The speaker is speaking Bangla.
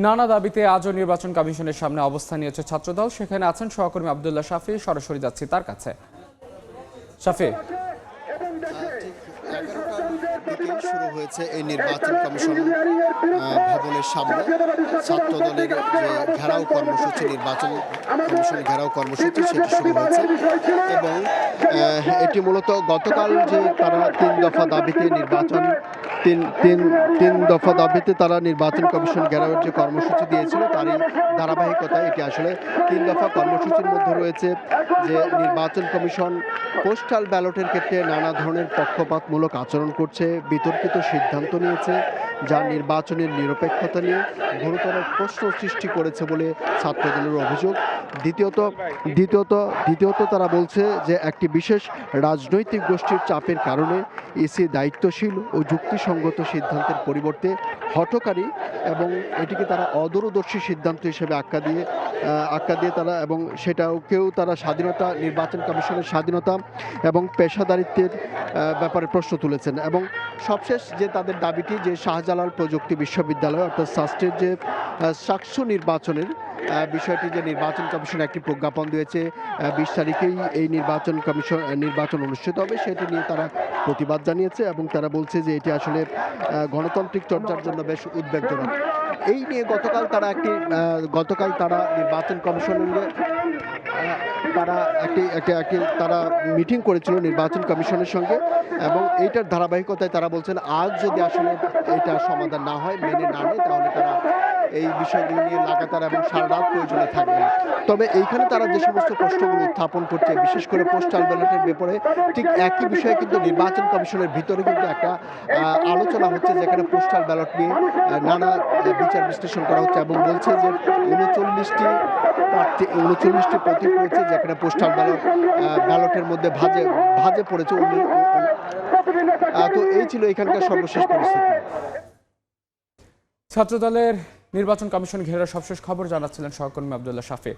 নানা দাবিতে আজও নির্বাচন কমিশনের সামনে অবস্থান নিয়েছে ছাত্রদল। সেখানে আছেন সহকর্মী আব্দুল্লাহ শাফি। সরাসরি যাচ্ছি তার কাছে। শাফি, ঠিক 11টার দিকেই শুরু হয়েছে এই নির্বাচন কমিশন ভবনের সামনে ছাত্রদলের যে ঘেরাও কর্মসূচি, নির্বাচন কমিশন ঘেরাও কর্মসূচি সেটি শুরু হয়েছে এবং এটি মূলত গতকাল যে তারা তিন দফা দাবিতে তারা নির্বাচন কমিশন ঘেরাওয়ের যে কর্মসূচি দিয়েছিল তারই ধারাবাহিকতায় এটি আসলে তিন দফা কর্মসূচির মধ্যে রয়েছে যে নির্বাচন কমিশন পোস্টাল ব্যালটের ক্ষেত্রে নানা ধরনের পক্ষপাতমূলক আচরণ করছে, বিতর্কিত সিদ্ধান্ত নিয়েছে যা নির্বাচনের নিরপেক্ষতা নিয়ে গুরুতর প্রশ্ন সৃষ্টি করেছে বলে ছাত্রদলের অভিযোগ। দ্বিতীয়ত তারা বলছে যে একটি বিশেষ রাজনৈতিক গোষ্ঠীর চাপের কারণে ইসি দায়িত্বশীল ও যুক্তিসঙ্গত সিদ্ধান্তের পরিবর্তে হঠকারী এবং এটিকে তারা অদূরদর্শী সিদ্ধান্ত হিসেবে আখ্যা দিয়ে তারা এবং সেটাকেও তারা স্বাধীনতা, নির্বাচন কমিশনের স্বাধীনতা এবং পেশাদারিত্বের ব্যাপারে প্রশ্ন তুলেছেন। এবং সবশেষ যে তাদের দাবিটি যে শাহজালাল প্রযুক্তি বিশ্ববিদ্যালয় অর্থাৎ সাস্টের যে সাকসু নির্বাচনের বিষয়টি, যে নির্বাচন কমিশন একটি প্রজ্ঞাপন দিয়েছে 20 তারিখেই এই নির্বাচন অনুষ্ঠিত হবে, সেটি নিয়ে তারা প্রতিবাদ জানিয়েছে এবং তারা বলছে যে এটি আসলে গণতান্ত্রিক চর্চার জন্য বেশ উদ্বেগজনক। এই নিয়ে গতকাল তারা নির্বাচন কমিশনের তারা মিটিং করেছিল নির্বাচন কমিশনের সঙ্গে এবং এইটার ধারাবাহিকতায় তারা বলছেন আজ যদি আসলে এটা সমাধান না হয়, মেনে না নেয়, তাহলে তারা এই বিষয়গুলো নিয়ে লাগাতার এবং সারা রাত প্রয়োজনে থাকবে। তবে এইখানে তারা যে সমস্ত প্রশ্নগুলো উত্থাপন করছে, বিশেষ করে পোস্টাল ব্যালটের ব্যাপারে, ঠিক একই বিষয়ে কিন্তু নির্বাচন কমিশনের ভিতরে কিন্তু একটা আলোচনা হচ্ছে, যেখানে পোস্টাল ব্যালট নিয়ে নানা বিচার বিশ্লেষণ করা হচ্ছে এবং বলছে যে 39টি প্রতীক রয়েছে যেখানে পোস্টাল ব্যালটের মধ্যে ভাজে পড়েছে। তো এই ছিল এখানকার সর্বশেষ পরিস্থিতি। ছাত্রদলের নির্বাচন কমিশন ঘেরার সবশেষ খবর জানাচ্ছিলেন সহকর্মী আব্দুল্লাহ শাফি।